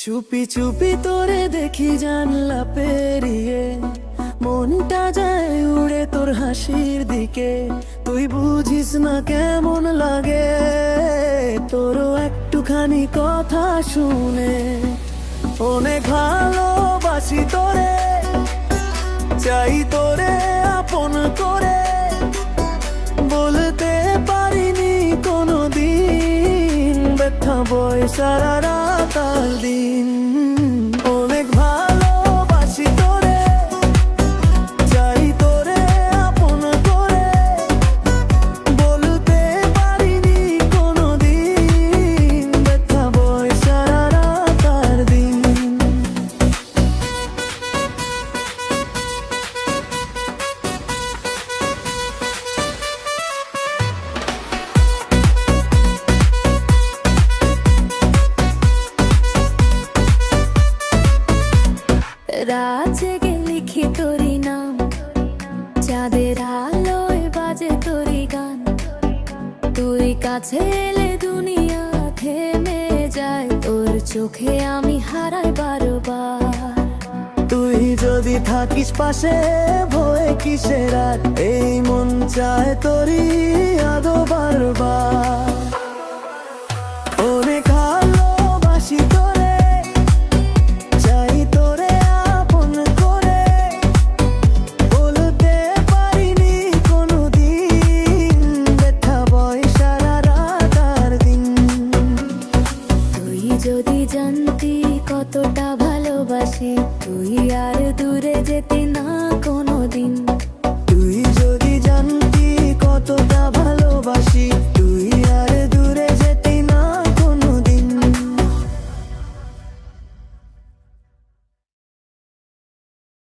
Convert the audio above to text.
চুপি চুপি তোরে দেখি জানলা পেরিয়ে, মনটা যায় উড়ে তোর হাসির দিকে। তুই বুঝিস না কেমন লাগে তোরও একটুখানি কথা শুনে। অনেক ভালোবাসি তোরে, চাই তোরে আপন করে, বলতে পারিনি কোনোদিন ব্যথা বয় সারা রাত আর দিন। অনেক ভালোবাসি তোরে, চাই তোরে আপন করে, বলতে পারিনি কোনোদিন ব্যথা বয় সারা রাত আর দিন। রাত জেগে লিখি তোরি নাম, চাঁদের আলোয় বাজে তোরি গান। তুই কাছে এলে দুনিয়া থেমে যায়, তোর চোখে আমি হারাই বারবার। তুই যদি থাকিস পাশে ভয়ে কিসের আর, এই মন চায় তোরই আদো বারবার। অনেক ভালোবাসি তোরে, চাই তোরে আপন করে, বলতে পারিনি কোনোদিন ব্যথা বয় সারা রাত আর দিন। তুই যদি জানতি কতটা ভালোবাসি, তুই আর দূরে যেতি না কোনোদিন। তুই যদি জানতি কতটা ভালোবাসি,